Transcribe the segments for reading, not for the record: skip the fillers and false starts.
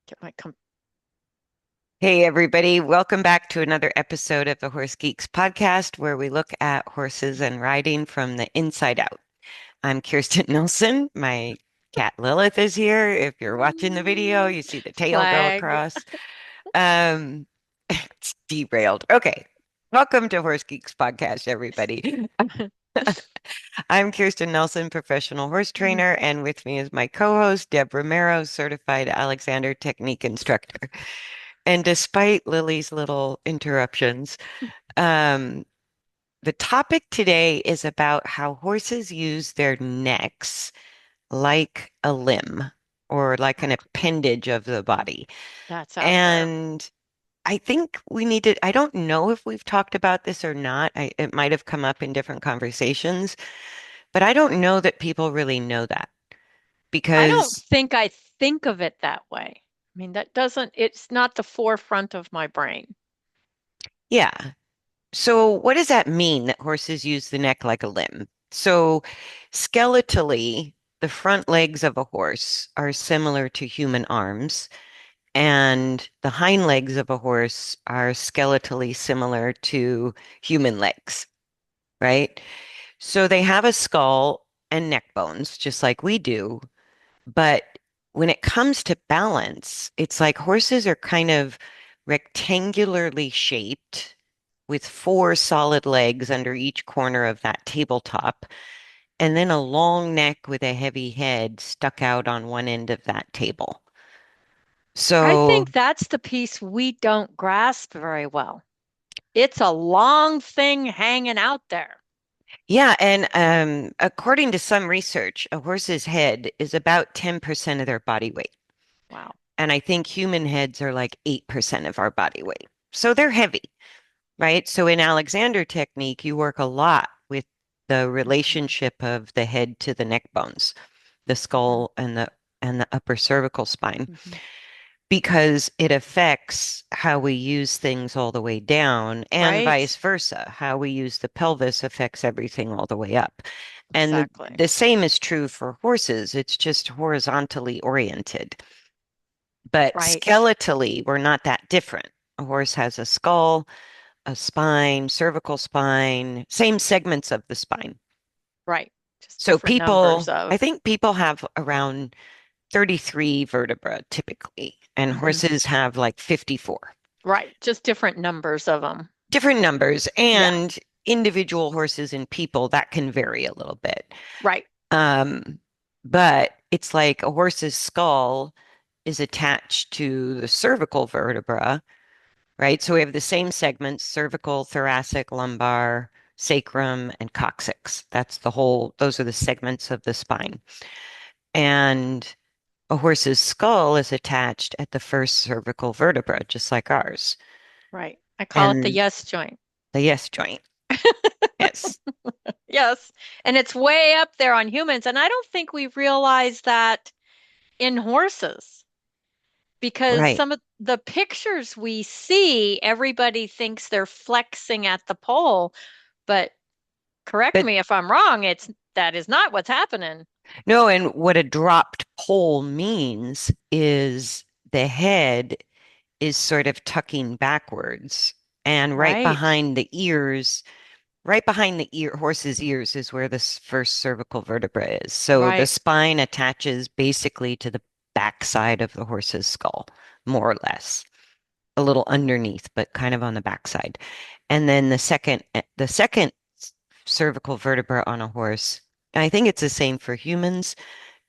Get my com Hey, everybody. Welcome back to another episode of the Horse Geeks podcast, where we look at horses and riding from the inside out. I'm Kirsten Nilsson. My cat Lilith is here. If you're watching the video, you see the tail go flag. across. Um, it's derailed. Okay. Welcome to Horse Geeks podcast, everybody. I'm Kirsten Nelson, professional horse trainer, and with me is my co-host, Deb Romero, certified Alexander technique instructor. And despite Lily's little interruptions, um, the topic today is about how horses use their necks like a limb or like an appendage of the body. That's out there. And I think I don't know if we've talked about this or not. It might have come up in different conversations, but I don't know that people really know that I don't because, think I think of it that way. I mean, it's not the forefront of my brain. yeah. So, what does that mean that horses use the neck like a limb? So, skeletally, the front legs of a horse are similar to human arms, and the hind legs of a horse are skeletally similar to human legs, right? So, they have a skull and neck bones, just like we do. But when it comes to balance, it's like horses are kind of rectangularly shaped with four solid legs under each corner of that tabletop, and then a long neck with a heavy head stuck out on one end of that table. I So, think that's the piece we don't grasp very well. It's a long thing hanging out there. yeah, and according to some research, a horse's head is about 10% of their body weight. Wow. And I think human heads are like 8% of our body weight. So they're heavy, right? So in Alexander technique, you work a lot with the Hmm. relationship of the head to the neck bones, the Hmm. skull and the upper cervical spine, Hmm. because it affects how we use things all the way down and Right? vice versa. How we use the pelvis affects everything all the way up. And Exactly. the same is true for horses. It's just horizontally oriented. But Right. skeletally, we're not that different. A horse has a skull, a spine, cervical spine, same segments of the spine. Right. Just So different numbers I of. think people have around 33 vertebra typically, and Hmm. horses have like 54. Right. Just different numbers of them. Different numbers Yeah. and individual horses and people that can vary a little bit. Right. Um, but it's like a horse's skull is attached to the cervical vertebra, right? So we have the same segments, cervical, thoracic, lumbar, sacrum, and coccyx. Those are the segments of the spine. And a horse's skull is attached at the first cervical vertebra, just like ours. Right. I call it the And yes joint. the yes joint. Yes. Yes. And it's way up there on humans. And I don't think we realize that in horses because Right. some of the pictures we see, everybody thinks they're flexing at the pole. But correct But me if I'm wrong, that is not what's happening. no, and what a dropped pole means is the head is sort of tucking backwards. And Right. right behind the horse's ears is where this first cervical vertebra is. So the Right. spine attaches basically to the backside of the horse's skull, more or less, a little underneath, but kind of on the backside. And then the second cervical vertebra on a horse, and I think it's the same for humans,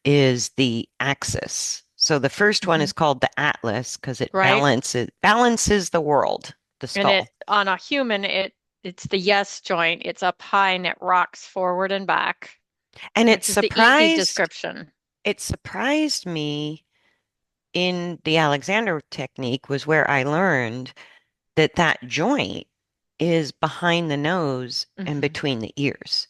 is the axis. So the first one Hmm. is called the atlas because it Right. balances the world, the And it skull. on a human, it's the yes joint. It's up high and it rocks forward and back, And which is the easy description. it surprised me in the Alexander technique was where I learned that that joint is behind the nose and Hmm. between the ears.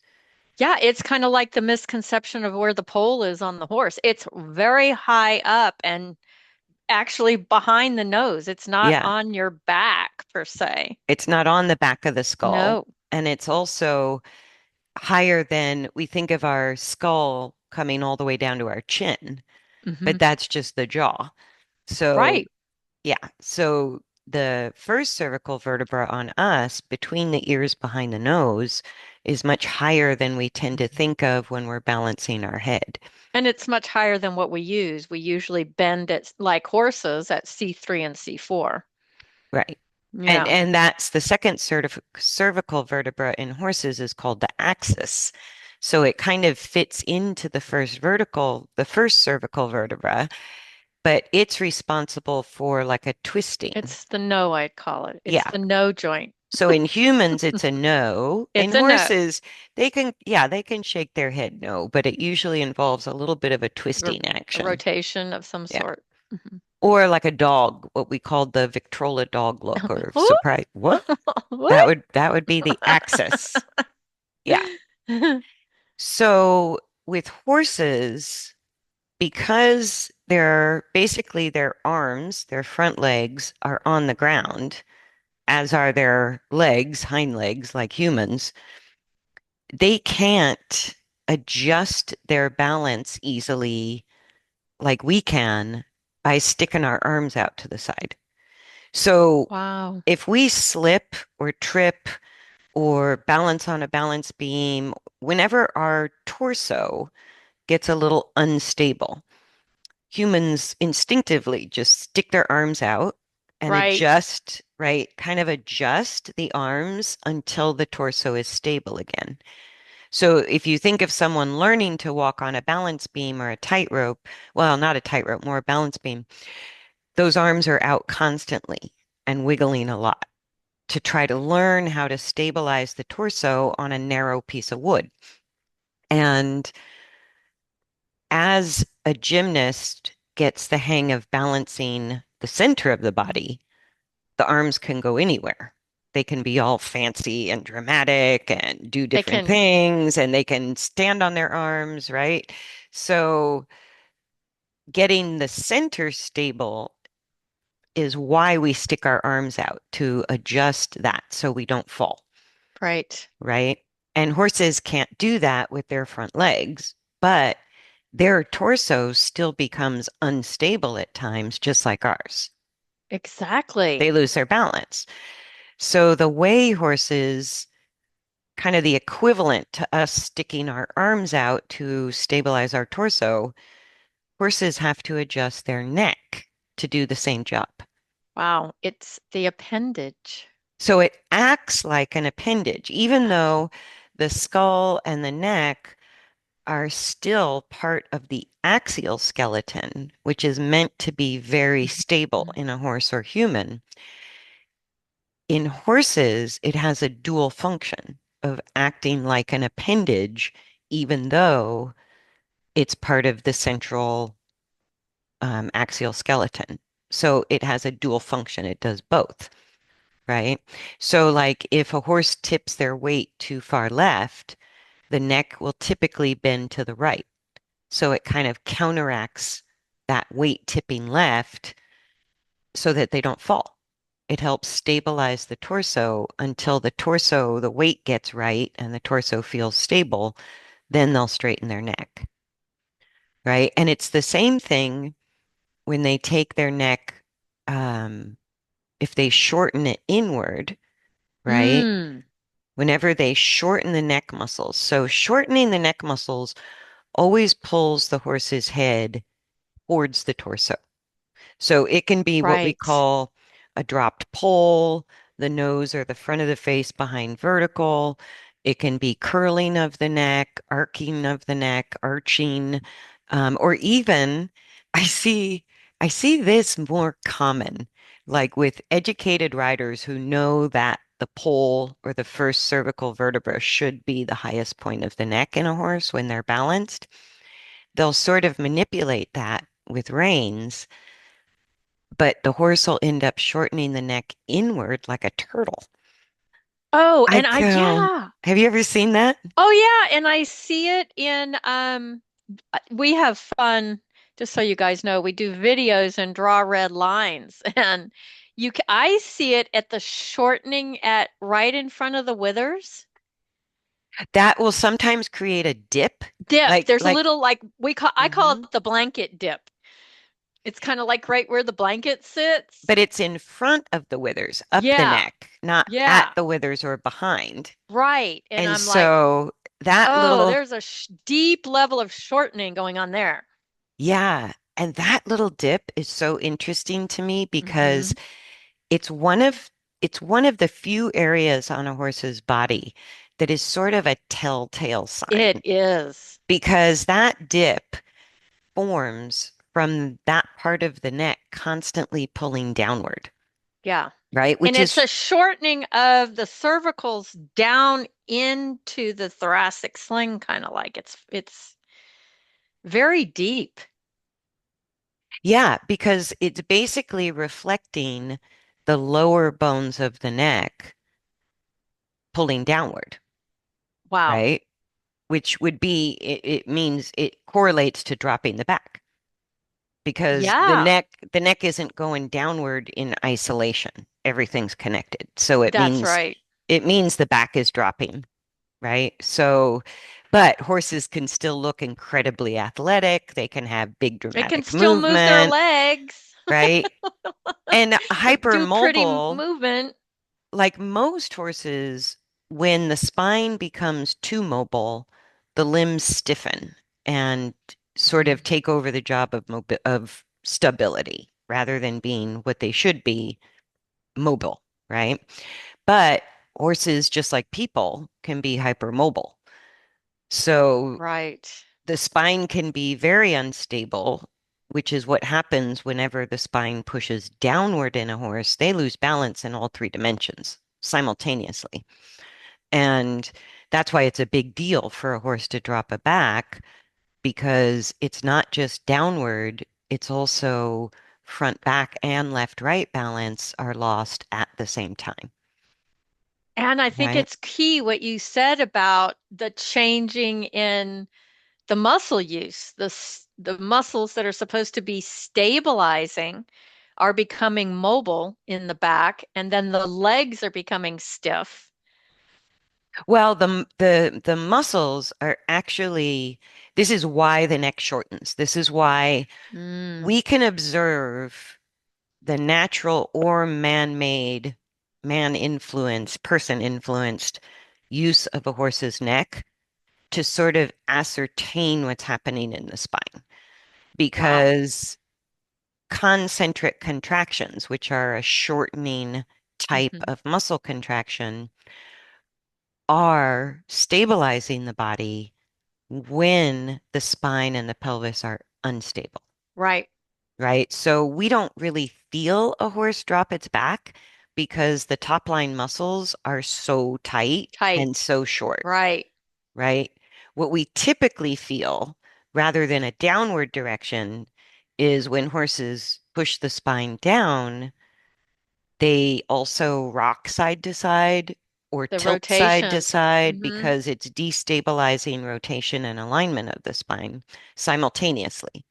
Yeah, it's kind of like the misconception of where the pole is on the horse. It's very high up and actually behind the nose. It's not Yeah, on your back per se. it's not on the back of the skull, No. and it's also higher than we think of our skull coming all the way down to our chin, Hmm. but that's just the jaw. So, Right. yeah. So the first cervical vertebra on us, between the ears behind the nose, is much higher than we tend to think of when we're balancing our head. And it's much higher than what we use. We usually bend it like horses at C3 and C4. Right. And Yeah. and that's the second cervical vertebra in horses is called the axis. So it kind of fits into the first cervical vertebra, but it's responsible for like a twisting. It's the no, I'd call it. It's Yeah. the no joint. So in humans, it's a no. In It's a no. horses, they can shake their head no, but it usually involves a little bit of a Ro- twisting a action. rotation of some Yeah. sort. Mhm. Or like a dog, what we call the Victrola dog look or Whoop. surprise. What? What? That would be the axis. Yeah. So with horses, because their arms, their front legs are on the ground, as are their legs, hind legs, like humans, they can't adjust their balance easily like we can by sticking our arms out to the side. So Wow. if we slip or trip or balance on a balance beam, whenever our torso gets a little unstable, humans instinctively just stick their arms out and Right. adjust, right? Kind of adjust the arms until the torso is stable again. So if you think of someone learning to walk on a balance beam or a tightrope, well, not a tightrope, more a balance beam, those arms are out constantly and wiggling a lot to try to learn how to stabilize the torso on a narrow piece of wood. And as a gymnast gets the hang of balancing the center of the body, the arms can go anywhere. They can be all fancy and dramatic and do They different can, things, and they can stand on their arms, right? So, getting the center stable is why we stick our arms out to adjust that so we don't fall, right. right? And horses can't do that with their front legs, but their torso still becomes unstable at times, just like ours. They Exactly. lose their balance. So the way horses, kind of the equivalent to us sticking our arms out to stabilize our torso, horses have to adjust their neck to do the same job. Wow. It's the appendage. So it acts like an appendage, even though the skull and the neck are still part of the axial skeleton, which is meant to be very stable in a horse or human. In horses, it has a dual function of acting like an appendage, even though it's part of the central axial skeleton. So it has a dual function. It does both, right? So, like if a horse tips their weight too far left, the neck will typically bend to the right. So it kind of counteracts that weight tipping left so that they don't fall. It helps stabilize the torso until the weight gets right and the torso feels stable. Then they'll straighten their neck, right? And it's the same thing when they take their neck, um, if they shorten it inward, right? Mm, Whenever they shorten the neck muscles. So shortening the neck muscles always pulls the horse's head towards the torso. So it can be what we right. call a dropped poll, the nose or the front of the face behind vertical. It can be curling of the neck, arcing of the neck, arching, or even I see I see this more common, like with educated riders who know that the poll or the first cervical vertebra should be the highest point of the neck in a horse when they're balanced. They'll sort of manipulate that with reins, but the horse will end up shortening the neck inward like a turtle. Oh, I and go, yeah. have you ever seen that? Oh yeah, and I see it in we have fun, just so you guys know, we do videos and draw red lines and I see it at the shortening at right in front of the withers. That will sometimes create a dip, Dip. There's a like, little like I call mhm. it the blanket dip. It's kind of like right where the blanket sits. but it's in front of the withers, up the Yeah. neck, not at Yeah. the withers or behind. Right. And And I'm like, so that oh, little, there's a deep level of shortening going on there. yeah, and that little dip is so interesting to me because Hmm. it's one of it's one of the few areas on a horse's body that is sort of a telltale It sign is. because that dip forms from that part of the neck constantly pulling downward, Yeah. right? And Which it's is, a shortening of the cervicals down into the thoracic sling, kind of like it's very deep. yeah, because it's basically reflecting the lower bones of the neck pulling downward, Wow. right? Which would be, it means it correlates to dropping the back because Yeah, the neck isn't going downward in isolation. Everything's connected. So that's right. it means the back is dropping, right? So, but horses can still look incredibly athletic. They can have big They can dramatic still move their movement, legs, right? And do pretty hypermobile, movement. like most horses, when the spine becomes too mobile, the limbs stiffen and sort of Mm. take over the job of of stability rather than being what they should be, mobile, right? But horses, just like people, can be hypermobile. So Right. the spine can be very unstable, which is what happens whenever the spine pushes downward in a horse. They lose balance in all three dimensions simultaneously. And that's why it's a big deal for a horse to drop a back because it's not just downward, it's also front back and left right balance are lost at the same time, And I think right? it's key what you said about the changing in the muscle use. The muscles that are supposed to be stabilizing are becoming mobile in the back, and then the legs are becoming stiff. Well, the muscles are actually, this is why the neck shortens. This is why Mm, we can observe the natural or man-made, man-influenced, person-influenced use of a horse's neck to sort of ascertain what's happening in the spine. wow. Because concentric contractions, which are a shortening type Hmm. of muscle contraction, are stabilizing the body when the spine and the pelvis are unstable, Right. right? So we don't really feel a horse drop its back because the top line muscles are so tight and Tight. so short, Right. right? What we typically feel rather than a downward direction is when horses push the spine down, they also rock side to side or The tilt side to rotation. side Hmm. because it's destabilizing rotation and alignment of the spine simultaneously.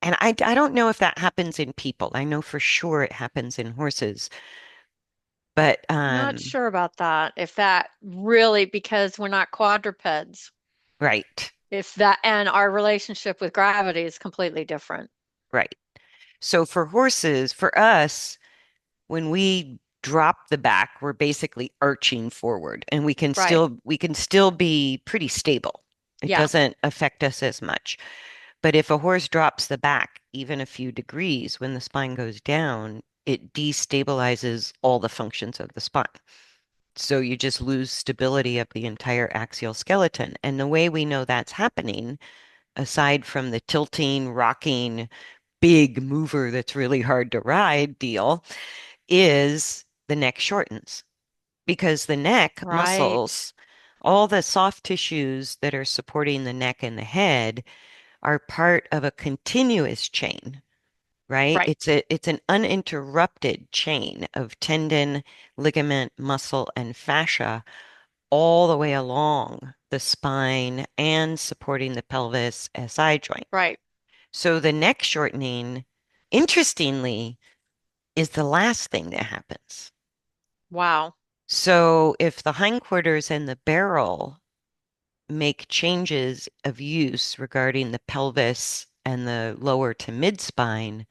And I don't know if that happens in people. I know for sure it happens in horses, but Not sure about that. If that really, because we're not quadrupeds, right, if that, and our relationship with gravity is completely different. right. So for horses, for us, when we drop the back, we're basically arching forward and Right. we can still be pretty stable. It Yeah. doesn't affect us as much. But if a horse drops the back even a few degrees when the spine goes down, it destabilizes all the functions of the spine. So you just lose stability of the entire axial skeleton. And the way we know that's happening, aside from the tilting, rocking, big mover that's really hard to ride deal, is the neck shortens because the neck Right. muscles, all the soft tissues that are supporting the neck and the head are part of a continuous chain, right? Right. It's an uninterrupted chain of tendon, ligament, muscle, and fascia all the way along the spine and supporting the pelvis SI joint. Right. So the neck shortening, interestingly, is the last thing that happens. Wow. So if the hindquarters and the barrel make changes of use regarding the pelvis and the lower to mid spine,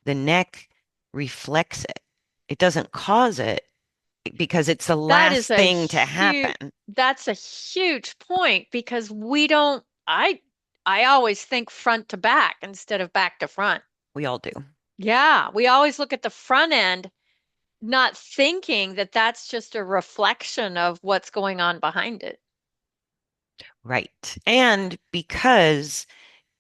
the neck reflects it. It doesn't cause it because it's the That is last a thing to huge, happen. that's a huge point because we don't, I always think front to back instead of back to front. We all do. Yeah, we always look at the front end, not thinking that that's just a reflection of what's going on behind it. Right. And because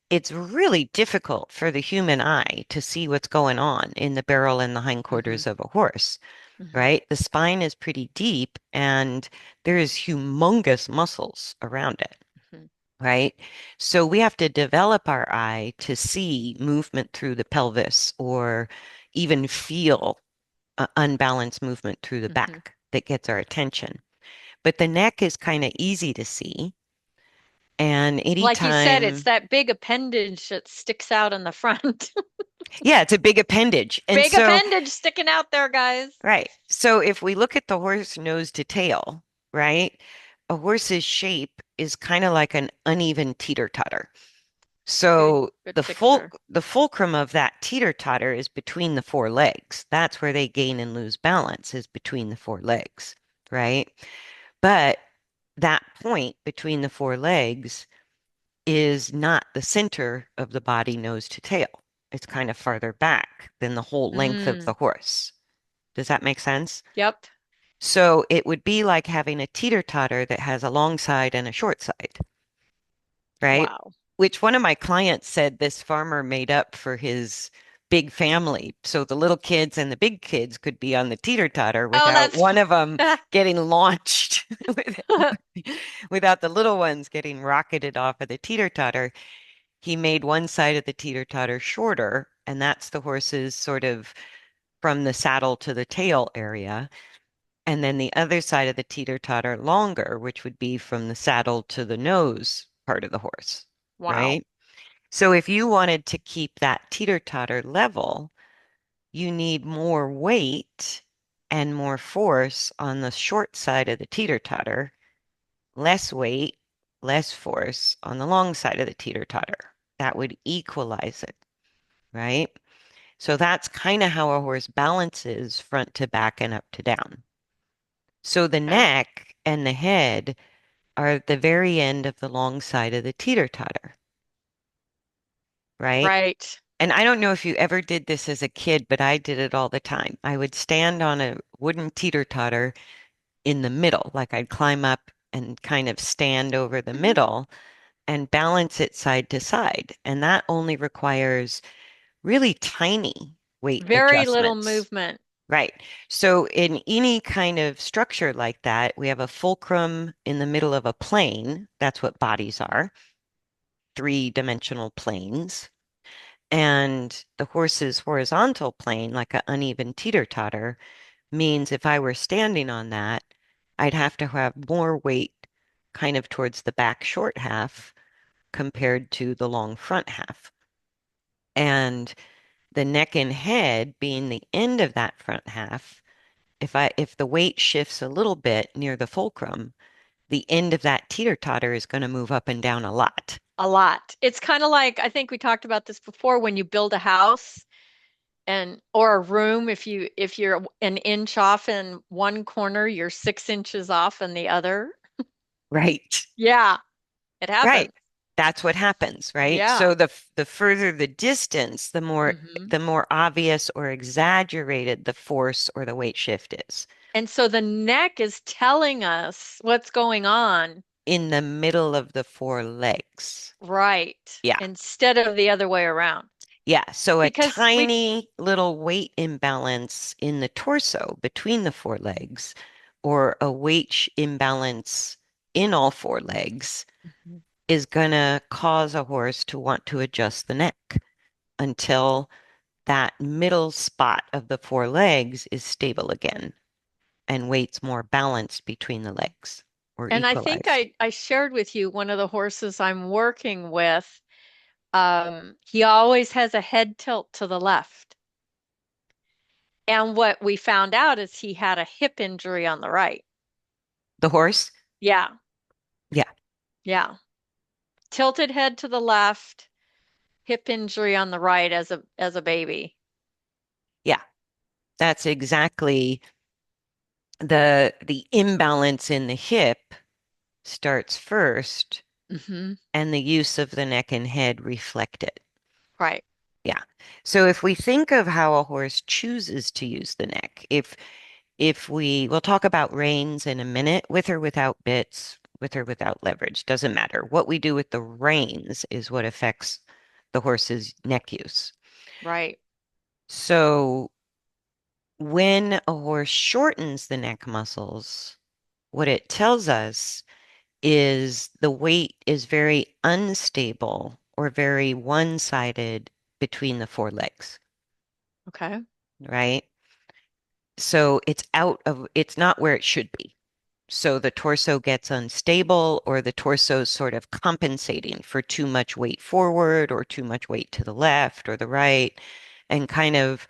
it's really difficult for the human eye to see what's going on in the barrel and the Hmm. hindquarters of a horse, Hmm. right? The spine is pretty deep and there is humongous muscles around it, Hmm. right? So we have to develop our eye to see movement through the pelvis or even feel unbalanced movement through the Hmm. back that gets our attention. But the neck is kind of easy to see. And Like you said, it's anytime, that big appendage that sticks out in the front. yeah, it's a big appendage. And Big so, appendage sticking out there, guys. right. So if we look at the horse nose to tail, right, a horse's shape is kind of like an uneven teeter-totter. Good, So good picture. the fulcrum of that teeter-totter is between the four legs. That's where they gain and lose balance is between the four legs, right? But that point between the four legs is not the center of the body nose to tail. It's kind of farther back than the whole length of the Mm, horse. Does that make sense? yep. So it would be like having a teeter-totter that has a long side and a short side, right? Wow. Which one of my clients said this farmer made up for his big family. So the little kids and the big kids could be on the teeter-totter Oh, without that's one of them getting launched, without the little ones getting rocketed off of the teeter-totter. He made one side of the teeter-totter shorter, and that's the horse's sort of from the saddle to the tail area. And then the other side of the teeter-totter longer, which would be from the saddle to the nose part of the horse, wow. right? So if you wanted to keep that teeter-totter level, you need more weight and more force on the short side of the teeter-totter, less weight, less force on the long side of the teeter-totter. That would equalize it, right? So that's kind of how a horse balances front to back and up to down. So the Okay. neck and the head are at the very end of the long side of the teeter-totter, right? Right. And I don't know if you ever did this as a kid, but I did it all the time. I would stand on a wooden teeter-totter in the middle, like I'd climb up and kind of stand over the Mhm. middle and balance it side to side. And that only requires really tiny weight Very little adjustments. movement. Right. So in any kind of structure like that, we have a fulcrum in the middle of a plane. That's what bodies are, three-dimensional planes. And the horse's horizontal plane, like an uneven teeter-totter, means if I were standing on that, I'd have to have more weight kind of towards the back short half compared to the long front half. And the neck and head being the end of that front half, if the weight shifts a little bit near the fulcrum, the end of that teeter-totter is going to move up and down a lot. A lot. It's kind of like, I think we talked about this before when you build a house and or a room, if you're an inch off in one corner, you're 6 inches off in the other. Right. Yeah, it Right. happens. That's what happens, right? Yeah. So the further the distance, Hmm. the more obvious or exaggerated the force or the weight shift is And so the neck is telling us what's going on, in the middle of the four legs. right, Yeah. instead of the other way around. Yeah. So a Because we, tiny little weight imbalance in the torso between the four legs or a imbalance in all four legs Mhm. is going to cause a horse to want to adjust the neck until that middle spot of the four legs is stable again and weight's more balanced between the legs or And I think equalized. I shared with you one of the horses I'm working with. He always has a head tilt to the left. And what we found out is he had a hip injury on the right. The horse? Yeah, Yeah. yeah. Tilted head to the left. hip injury on the right as a baby. Yeah, that's exactly the imbalance in the hip starts first, Hmm. and the use of the neck and head reflect it. Right. Yeah. So if we think of how a horse chooses to use the neck, if we'll talk about reins in a minute, with or without bits, with or without leverage, doesn't matter. What we do with the reins is what affects the horse's neck use. Right. So when a horse shortens the neck muscles, what it tells us is the weight is very unstable or very one-sided between the forelegs, Okay. right? So it's not where it should be. So the torso gets unstable, or the torso's sort of compensating for too much weight forward or too much weight to the left or the right. And kind of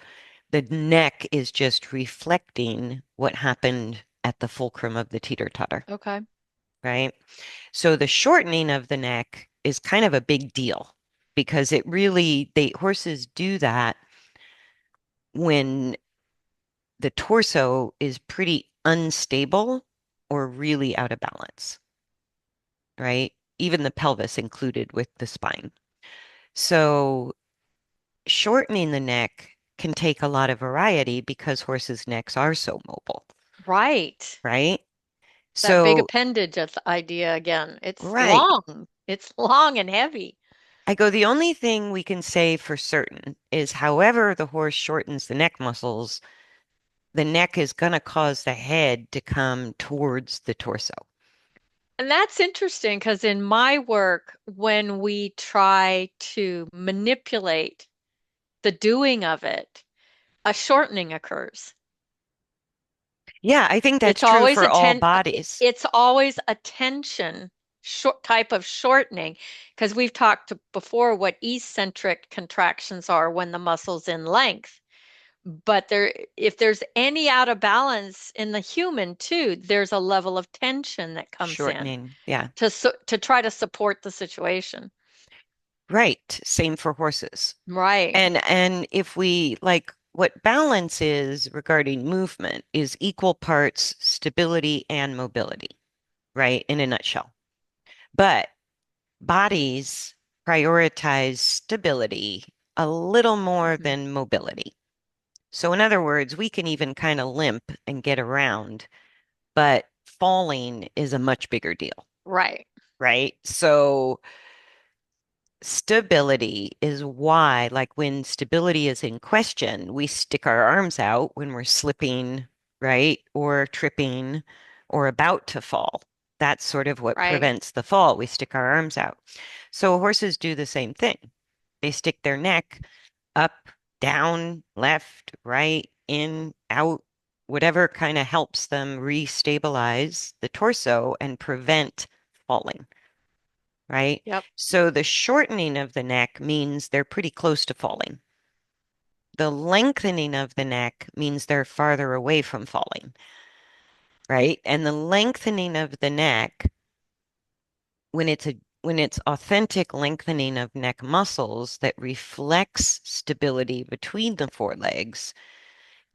the neck is just reflecting what happened at the fulcrum of the teeter-totter, Okay. right? So the shortening of the neck is kind of a big deal because horses do that when the torso is pretty unstable or really out of balance, right? Even the pelvis included with the spine. So shortening the neck can take a lot of variety because horses' necks are so mobile, Right. right? That big So, appendage idea again. It's right. long. It's long and heavy. I go, the only thing we can say for certain is however the horse shortens the neck muscles, the neck is going to cause the head to come towards the torso. And that's interesting because in my work, when we try to manipulate the doing of it, a shortening occurs. Yeah, I think that's It's true always for all bodies. it's always a tension type of shortening because we've talked before what eccentric contractions are when the muscle's in length. But if there's any out of balance in the human too, there's a level of tension that comes in Shortening. Yeah. to try to support the situation. Right. Same for horses. Right. And if we like what balance is regarding movement is equal parts stability and mobility, right? In a nutshell. But bodies prioritize stability a little more Mhm. than mobility. So in other words, we can even kind of limp and get around, but falling is a much bigger deal, Right. right? So stability is why, like when stability is in question, we stick our arms out when we're slipping, right? Or tripping or about to fall. That's sort of what Right. prevents the fall. We stick our arms out. So horses do the same thing. They stick their neck up, down, left, right, in, out, whatever kind of helps them restabilize the torso and prevent falling, right? Yep. So the shortening of the neck means they're pretty close to falling. The lengthening of the neck means they're farther away from falling, right? And the lengthening of the neck, when it's authentic lengthening of neck muscles that reflects stability between the forelegs,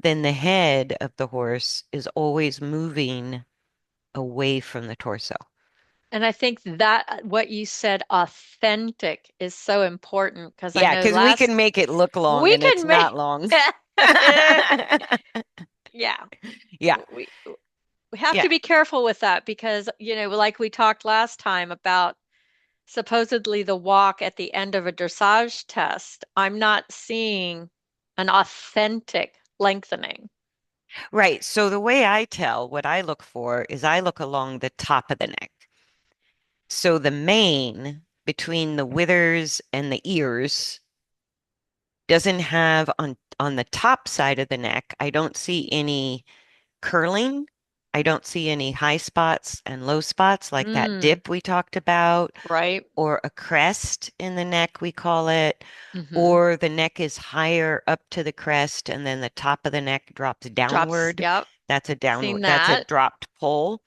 then the head of the horse is always moving away from the torso. And I think that what you said, authentic, is so important because I Yeah, know because we can make it look long we and it's can not make, long. yeah, Yeah, we we have yeah. to be careful with that because, like we talked last time about supposedly the walk at the end of a dressage test, I'm not seeing an authentic lengthening. Right. So the way I tell, what I look for is I look along the top of the neck. So the mane between the withers and the ears doesn't have on the top side of the neck, I don't see any curling. I don't see any high spots and low spots like that Mm, dip we talked about, right. or a crest in the neck, we call it, Hmm. or the neck is higher up to the crest and then the top of the neck drops Drops. downward. Yep. Seen That's a that. dropped pull.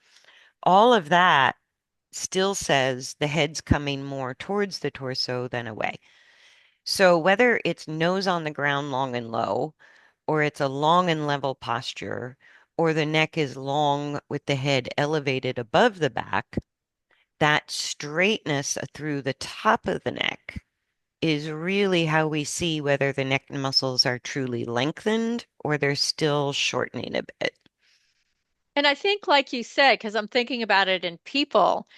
All of that still says the head's coming more towards the torso than away. So whether it's nose on the ground long and low, or it's a long and level posture, or the neck is long with the head elevated above the back, that straightness through the top of the neck is really how we see whether the neck muscles are truly lengthened or they're still shortening a bit. And I think, like you said, because I'm thinking about it in people,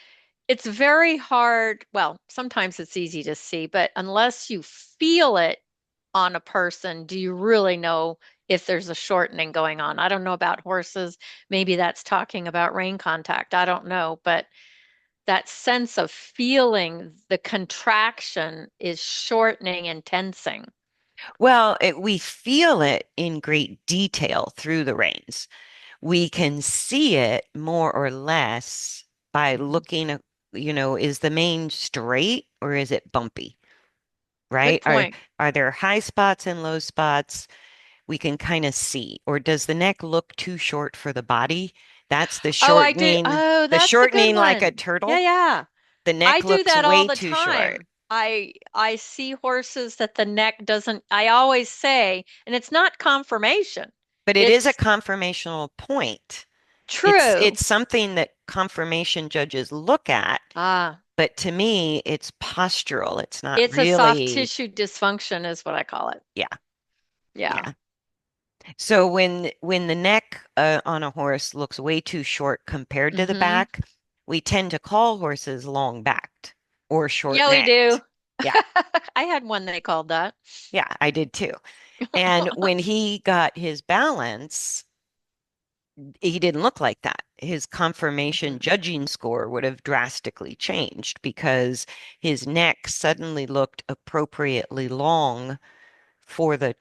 it's very hard. Well, sometimes it's easy to see, but unless you feel it on a person, do you really know if there's a shortening going on? I don't know about horses. Maybe that's talking about rein contact. I don't know, but that sense of feeling the contraction is shortening and tensing. Well, we feel it in great detail through the reins. We can see it more or less by Mhm. looking at, is the mane straight or is it bumpy, Good right? point. Are there high spots and low spots? We can kind of see. Or does the neck look too short for the body? That's Oh, I do. Oh, the that's a good shortening like a one. Yeah, turtle. yeah. The I neck do looks that all way the too short. time. I see horses that the neck doesn't, I always say, and it's not confirmation. But it is a It's conformational point. true. It's something that confirmation judges look at, Ah, but to me, it's postural. It's not it's a soft really, tissue dysfunction is what I call it. yeah, Yeah. yeah. So when the neck on a horse looks way too short compared to the Mm-hmm. back, we tend to call horses long-backed or Yeah, we do. short-necked. Yeah, I had one they called that. yeah, I did too. And when he got his balance, he didn't look like that. His confirmation Mhm. judging score would have drastically changed because his neck suddenly looked appropriately long for the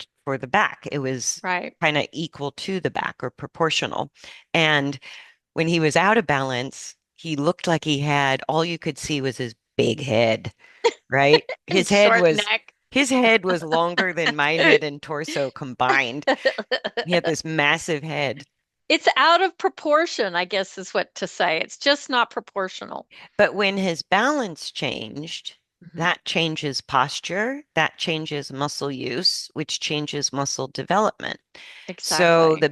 back. It was Right. kind of equal to the back or proportional. And when he was out of balance, he looked like he had all you could see was his big head, right? And short neck. His head was longer than my head and torso combined. He had this massive head. It's out of proportion, I guess is what to say. It's just not proportional. But when his balance changed, Mhm. that changes posture, that changes muscle use, which changes muscle development. So Exactly.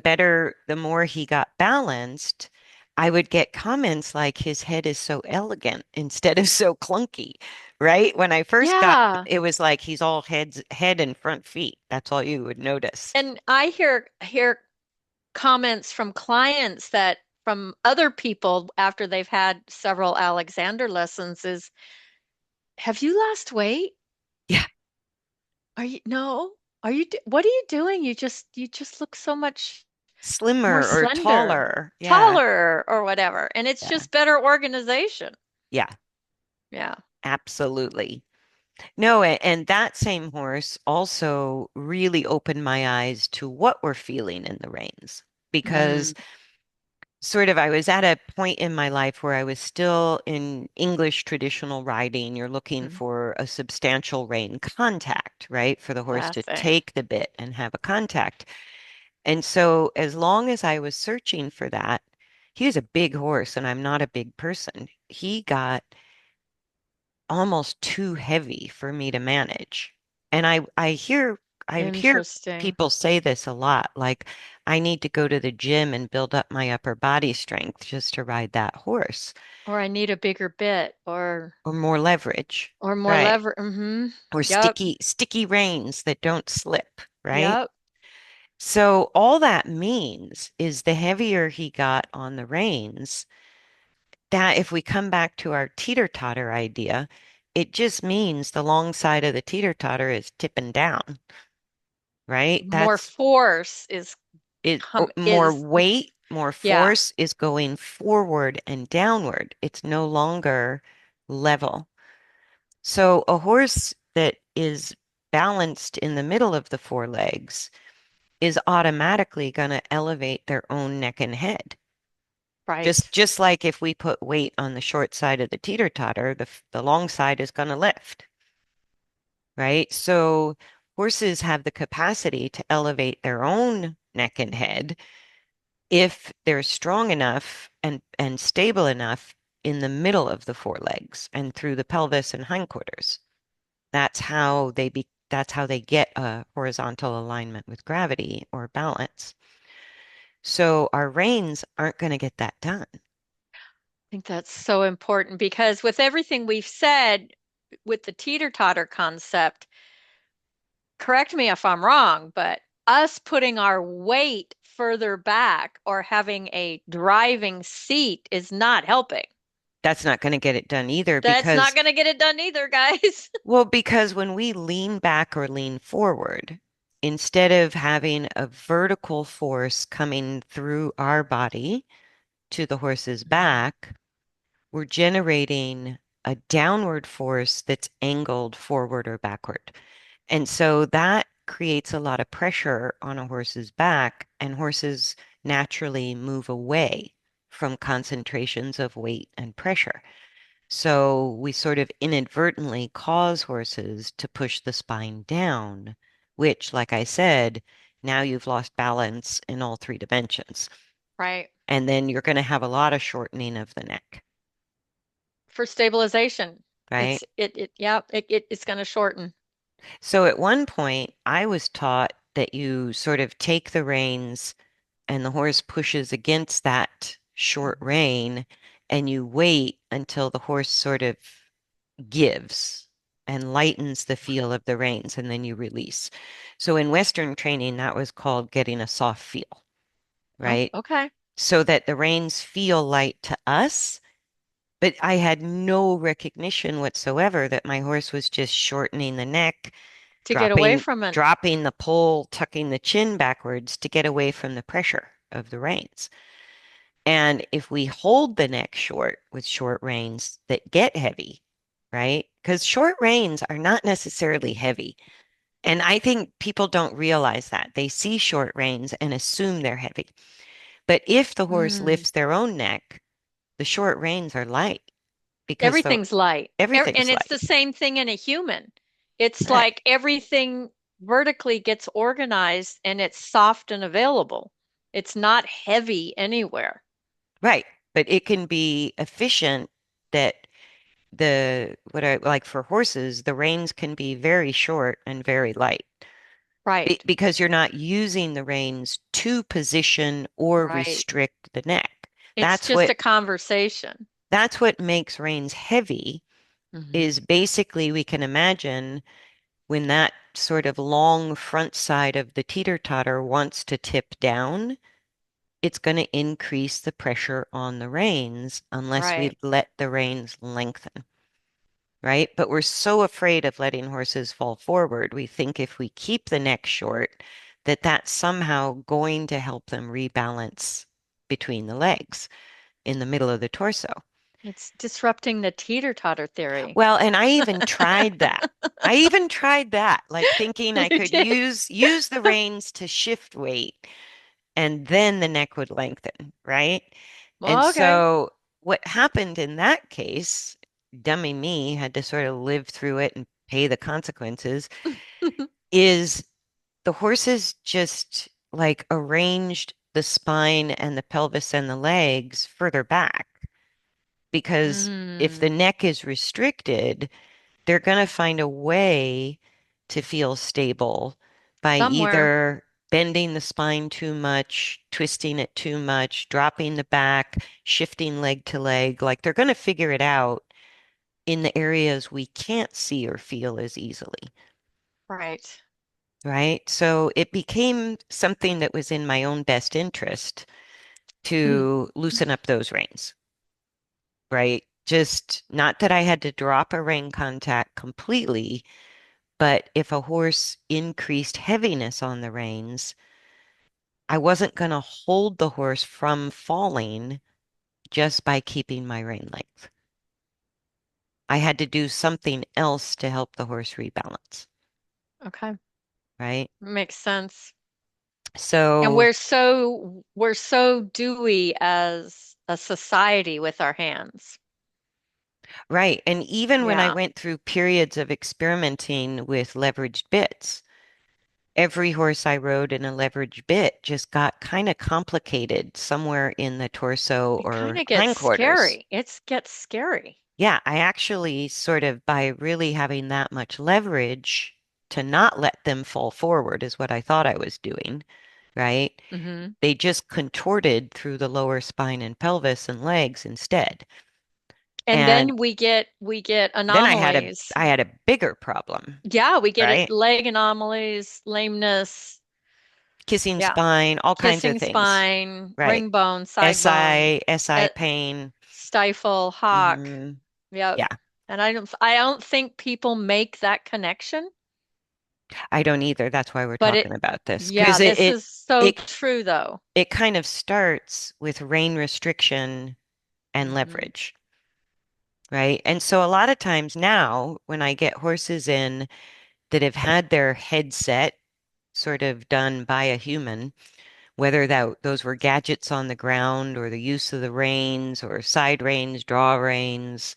the more he got balanced, I would get comments like his head is so elegant instead of so clunky, right? When I first got, Yeah. it was like he's all head and front feet. That's all you would notice. And I hear comments from clients that from other people after they've had several Alexander lessons is, have you lost weight? Yeah, Are you no? What are you doing? You just look so much more slimmer or slender, taller. Yeah, taller or whatever. And it's yeah, just better organization. yeah, Yeah. absolutely. No, and that same horse also really opened my eyes to what we're feeling in the reins Mm, because sort of I was at a point in my life where I was still in English traditional riding. You're looking mhm. for a substantial rein contact, right? For the horse to Exactly. take the bit and have a contact. And so as long as I was searching for that, he was a big horse and I'm not a big person. He got almost too heavy for me to manage. And I would hear Interesting. people say this a lot, like I need to go to the gym and build up my upper body strength just to ride that horse Or I need a bigger bit or more leverage. or more Right. lever. Hmm. Or Yep. sticky reins that don't slip, right? Yep. So all that means is the heavier he got on the reins, that if we come back to our teeter-totter idea, it just means the long side of the teeter-totter is tipping down, right? More force is More is weight, more yeah, force is going forward and downward. It's no longer level. So a horse that is balanced in the middle of the four legs is automatically going to elevate their own neck and head. right. Just like if we put weight on the short side of the teeter-totter, the long side is going to lift, right? So horses have the capacity to elevate their own neck and head if they're strong enough and stable enough in the middle of the four legs and through the pelvis and hindquarters. that's how they get a horizontal alignment with gravity or balance. So our reins aren't going to get that done. I think that's so important because with everything we've said with the teeter-totter concept, correct me if I'm wrong, but us putting our weight further back or having a driving seat is not helping. That's not going to get it done either That's not because, going to get it done either, guys. well, because when we lean back or lean forward, instead of having a vertical force coming through our body to the horse's Mm. back, we're generating a downward force that's angled forward or backward. And so that creates a lot of pressure on a horse's back, and horses naturally move away from concentrations of weight and pressure. So we sort of inadvertently cause horses to push the spine down, which, like I said, now you've lost balance in all three dimensions. Right. And then you're going to have a lot of shortening of the neck, For stabilization. right? Yeah, it's going to shorten. So at one point, I was taught that you sort of take the reins and the horse pushes against that short Mhm. rein, and you wait until the horse sort of gives and lightens the feel of the reins, and then you release. So in Western training, that was called getting a soft feel, Oh, right? okay. So that the reins feel light to us, but I had no recognition whatsoever that my horse was just shortening the neck, To get away dropping from it. dropping the poll, tucking the chin backwards to get away from the pressure of the reins. And if we hold the neck short with short reins that get heavy, right? Because short reins are not necessarily heavy. And I think people don't realize that. They see short reins and assume they're heavy. But if the horse Mm. lifts their own neck, the short reins are light because Everything's light. And everything's it's light. the same thing in a human. It's Right. like everything vertically gets organized and it's soft and available. It's not heavy anywhere. Right. But it can be efficient that what I like for horses, the reins can be very short and very light Right. because you're not using the reins to position or Right. restrict the neck. It's That's just what a conversation. that's what makes reins heavy Hmm. is basically we can imagine when that sort of long front side of the teeter-totter wants to tip down, it's going to increase the pressure on the reins unless we Right. let the reins lengthen. Right? But we're so afraid of letting horses fall forward. We think if we keep the neck short, that that's somehow going to help them rebalance between the legs in the middle of the torso. It's disrupting the teeter-totter theory. Well, and I even tried that. I even tried that, like thinking I You could did. use the reins to shift weight and then the neck would lengthen, right? And Well, okay. so what happened in that case, dummy me had to sort of live through it and pay the consequences, is the horses just like arranged the spine and the pelvis and the legs further back because if the Mm, neck is restricted, they're going to find a way to feel stable by somewhere. either bending the spine too much, twisting it too much, dropping the back, shifting leg to leg. Like they're going to figure it out in the areas we can't see or feel as easily, Right. right? So it became something that was in my own best interest Hmm. to loosen up those reins, right? Just not that I had to drop a rein contact completely, but if a horse increased heaviness on the reins, I wasn't going to hold the horse from falling just by keeping my rein length. I had to do something else to help the horse rebalance, Okay. right? Makes sense. And So, we're so dewy as a society with our hands. right. And even when I Yeah. went through periods of experimenting with leveraged bits, every horse I rode in a leveraged bit just got kind of complicated somewhere in the torso It kind or of gets hindquarters. scary. It gets scary. Yeah, I actually sort of by really having that much leverage to not let them fall forward is what I thought I was doing, right? Hmm. They just contorted through the lower spine and pelvis and legs instead. And And then we get then anomalies. I had a bigger problem, Yeah, we get it right? leg anomalies, lameness, Kissing yeah, spine, all kinds of kissing things, spine, right? ring bone, side bone, SI uh, pain. stifle, hock. Hmm. Yep. Yeah, And I don't think people make that connection, I don't either. That's why we're but talking about this yeah, because this is so it true though. it kind of starts with rein restriction and Hmm. leverage, right? And so a lot of times now, when I get horses in that have had their headset sort of done by a human, whether those were gadgets on the ground or the use of the reins or side reins, draw reins,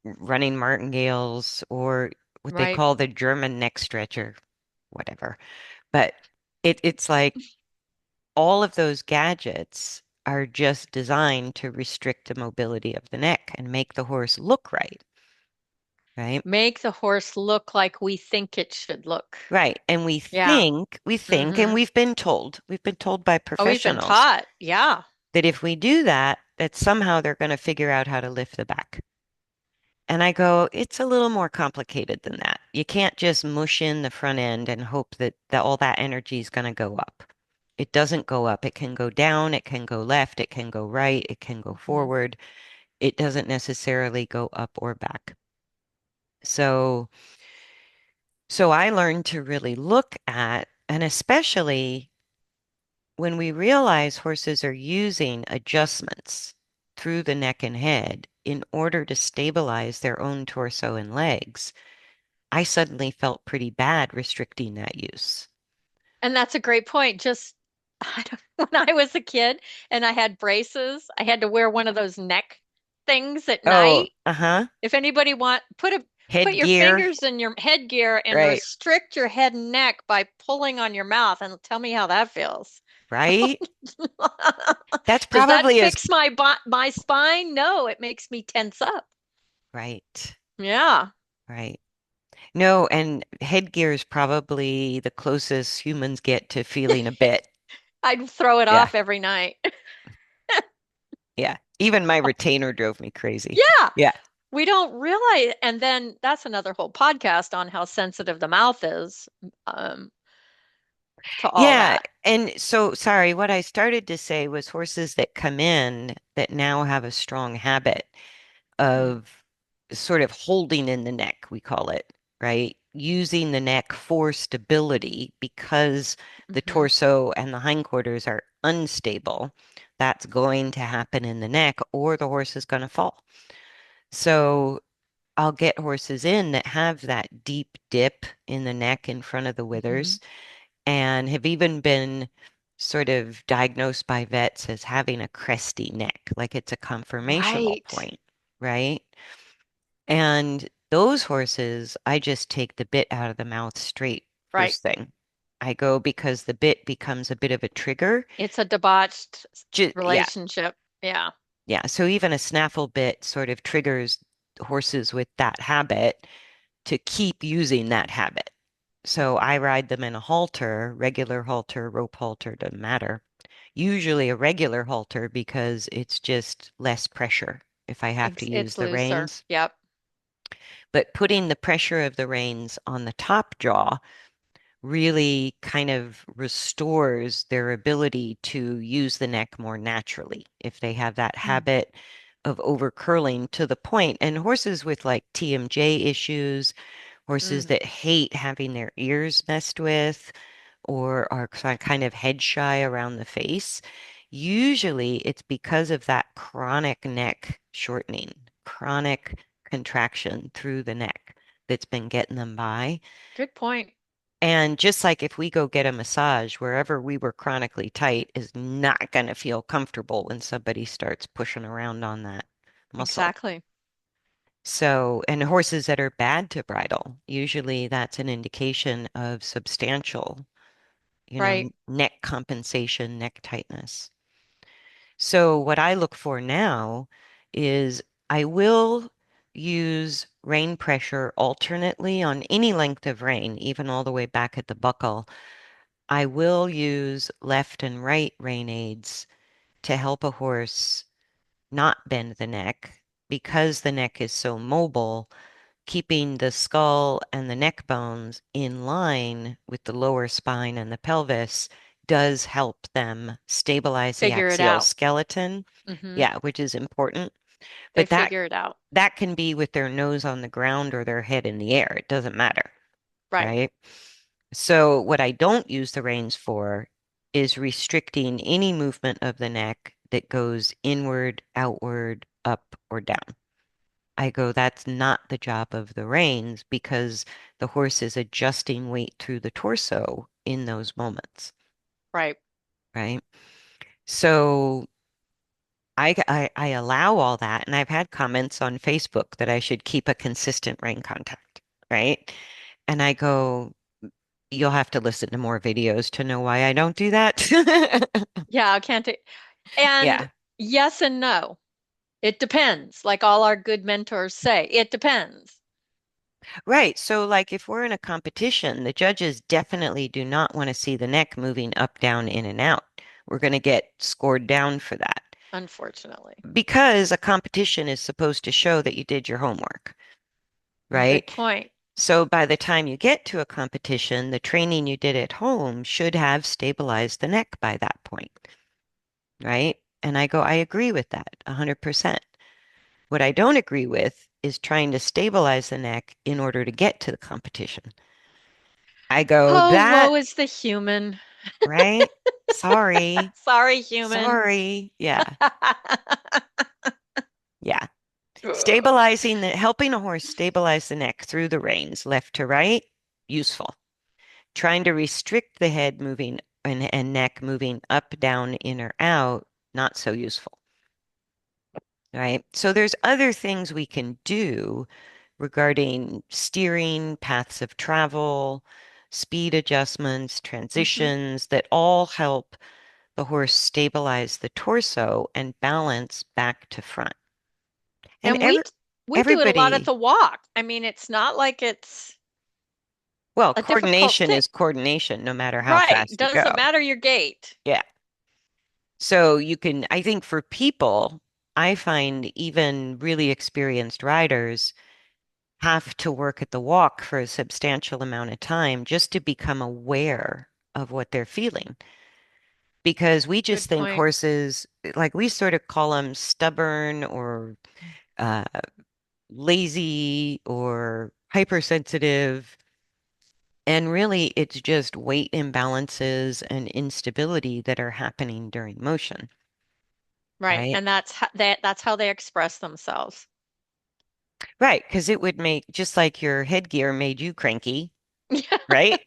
running martingales, or what they Right. call the German neck stretcher, whatever. But it's like all of those gadgets are just designed to restrict the mobility of the neck and make the horse look right, right? Make the horse look like we think it should look. Right. And Yeah. we think, and Hmm. we've been told by Oh, we've been professionals taught. Yeah. that if we do that, that somehow they're going to figure out how to lift the back. And I go, it's a little more complicated than that. You can't just mush in the front end and hope that all that energy is going to go up. It doesn't go up. It can go down, it can go left, it can go right, it can go Hmm. forward. It doesn't necessarily go up or back. So, so I learned to really look at, and especially when we realize horses are using adjustments through the neck and head in order to stabilize their own torso and legs, I suddenly felt pretty bad restricting that use. And that's a great point. Just I don't, when I was a kid and I had braces, I had to wear one of those neck things at Oh, night. uh-huh. If anybody put your Headgear, fingers in your headgear and right, restrict your head and neck by pulling on your mouth and tell me how that feels. right? That's Does that probably as fix my spine? No, it makes me tense up. right, Yeah. right. No, and headgear is probably the closest humans get to feeling a bit. I'd throw it Yeah, off every night. yeah. Even my retainer drove me crazy. Yeah. Yeah. We don't realize, and then that's another whole podcast on how sensitive the mouth is, um, to all Yeah. that. And so, sorry, what I started to say was horses that come in that now have a strong habit of sort of holding in the neck, we call it, right? Using the neck for stability because the Mm-hmm. torso and the hindquarters are unstable. That's going to happen in the neck, or the horse is going to fall. So I'll get horses in that have that deep dip in the neck in front of the Hmm. withers and have even been sort of diagnosed by vets as having a cresty neck, like it's a conformational Right. point, right? And those horses, I just take the bit out of the mouth straight Right. first thing. I go because the bit becomes a bit of a trigger. It's a debauched Yeah, relationship. Yeah. yeah. So even a snaffle bit sort of triggers horses with that habit to keep using that habit. So I ride them in a halter, regular halter, rope halter, doesn't matter. Usually a regular halter because it's just less pressure if I have to use It's the looser. reins. Yep. But putting the pressure of the reins on the top jaw really kind of restores their ability to use the neck more naturally if they have that Mm. habit of over curling to the point. And horses with like TMJ issues, horses Mm. that hate having their ears messed with or are kind of head shy around the face, usually it's because of that chronic neck shortening, chronic contraction through the neck that's been getting them by. Good point. And just like if we go get a massage, wherever we were chronically tight is not going to feel comfortable when somebody starts pushing around on that muscle. Exactly. So, and horses that are bad to bridle, usually that's an indication of substantial, Right. neck compensation, neck tightness. So, what I look for now is I will use rein pressure alternately on any length of rein, even all the way back at the buckle, I will use left and right rein aids to help a horse not bend the neck because the neck is so mobile. Keeping the skull and the neck bones in line with the lower spine and the pelvis does help them stabilize the Figure it axial out. skeleton. Hmm. Yeah, which is important. They But that figure it out. that can be with their nose on the ground or their head in the air. It doesn't matter, Right. right? So what I don't use the reins for is restricting any movement of the neck that goes inward, outward, up, or down. I go, that's not the job of the reins because the horse is adjusting weight through the torso in those moments, Right. right? So I allow all that, and I've had comments on Facebook that I should keep a consistent rein contact, right? And I go, you'll have to listen to more videos to know why I don't do that. Yeah, I can't take. And Yeah. yes and no. It depends. Like all our good mentors say, it depends. Right. So, like, if we're in a competition, the judges definitely do not want to see the neck moving up, down, in, and out. We're going to get scored down for that Unfortunately. because a competition is supposed to show that you did your homework, Good right? point. So, by the time you get to a competition, the training you did at home should have stabilized the neck by that point, right? And I go, I agree with that 100%. What I don't agree with is trying to stabilize the neck in order to get to the competition. I go, Oh, that, woe is the human. right? Sorry. Sorry, human. Sorry. Yeah. Yeah. Helping a horse stabilize the neck through the reins, left to right, useful. Trying to restrict the head moving and neck moving up, down, in, or out, not so useful, right? So there's other things we can do regarding steering, paths of travel, speed adjustments, Hmm. transitions that all help the horse stabilize the torso and balance back to front. And And we do it a lot at everybody, the walk. I mean, it's not like it's well, a difficult coordination thing. is coordination no matter how Right. fast you go. Doesn't matter your gait. Yeah. So you can, I think for people, I find even really experienced riders have to work at the walk for a substantial amount of time just to become aware of what they're feeling. Because we just Good think point. horses, like we sort of call them stubborn or uh, lazy or hypersensitive. And really, it's just weight imbalances and instability that are happening during motion, Right. right? And that's how they express themselves. Right, because it would make just like your headgear made you cranky, Yeah, right?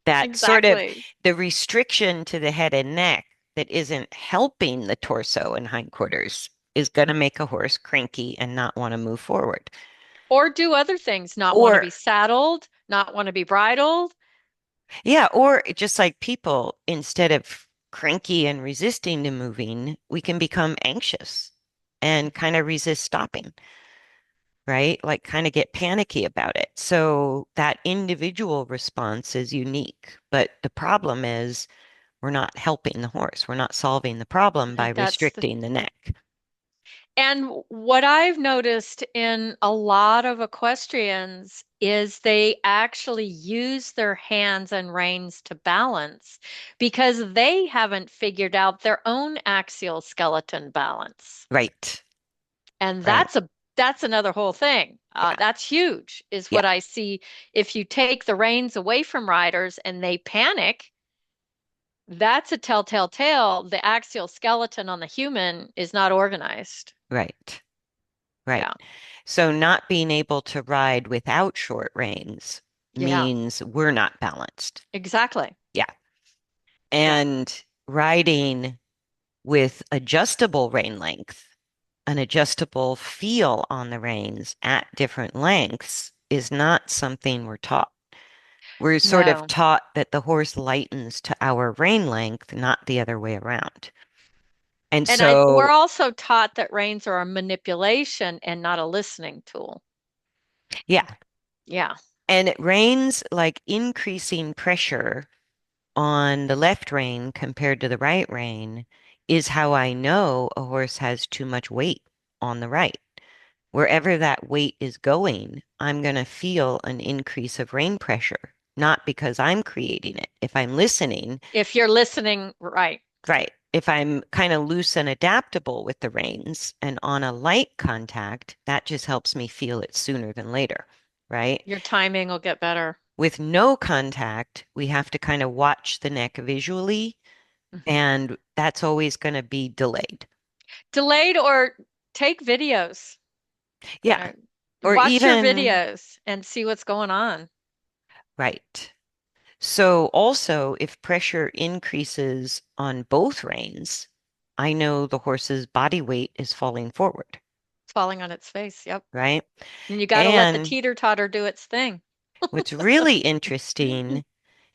That sort of exactly. the restriction to the head and neck that isn't helping the torso and hindquarters is going to make a horse cranky and not want to move forward. Or do other things, not want to Or, be saddled, not want to be bridled. yeah, or just like people, instead of cranky and resisting to moving, we can become anxious and kind of resist stopping, right? Like kind of get panicky about it. So that individual response is unique. But the problem is we're not helping the horse. We're not solving the problem by That's the restricting the neck. And what I've noticed in a lot of equestrians is they actually use their hands and reins to balance because they haven't figured out their own axial skeleton balance. Right. And Right. that's another whole thing. Yeah. That's huge, is Yeah. what I see. If you take the reins away from riders and they panic, that's a telltale tale. The axial skeleton on the human is not organized. Right. Right. Yeah. So not being able to ride without short reins Yeah, means we're not balanced. exactly. Yeah. Yeah. And riding with adjustable rein length, an adjustable feel on the reins at different lengths is not something we're taught. We're sort of No. taught that the horse lightens to our rein length, not the other way around. And And we're so, also taught that reins are a manipulation and not a listening tool. yeah, Yeah. and it rains like increasing pressure on the left rein compared to the right rein is how I know a horse has too much weight on the right. Wherever that weight is going, I'm going to feel an increase of rein pressure, not because I'm creating it. If I'm listening, If you're listening, right, right. If I'm kind of loose and adaptable with the reins and on a light contact, that just helps me feel it sooner than later, right? your timing will get better. With no contact, we have to kind of watch the neck visually, Hmm. and that's always going to be delayed. Delayed or take videos, you Yeah. know, Or watch your even, videos and see what's going on. right. So also, if pressure increases on both reins, I know the horse's body weight is falling forward, It's falling on its face. Yep. right? And you got to let the And teeter-totter do its thing. what's really interesting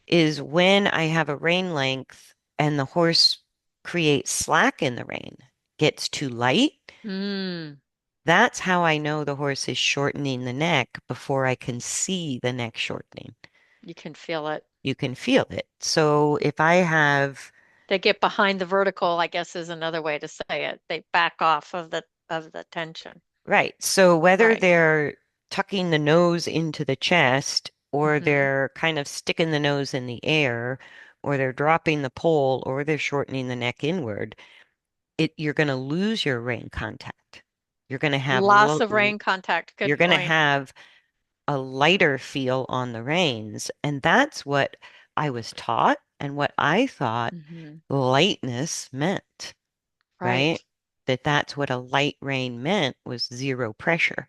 is when I have a rein length and the horse creates slack in the rein, gets too light, Mm, that's how I know the horse is shortening the neck before I can see the neck shortening. you can feel it. You can feel it. So if I have, They get behind the vertical, I guess is another way to say it. They back off of the tension. right, so whether Right. they're tucking the nose into the chest or Hmm. they're kind of sticking the nose in the air or they're dropping the pole or they're shortening the neck inward, you're going to lose your rein contact. You're going to have Loss of rein contact. you're Good going to point. have a lighter feel on the reins. And that's what I was taught and what I thought Hmm. lightness meant, right? Right. That's what a light rein meant was zero pressure.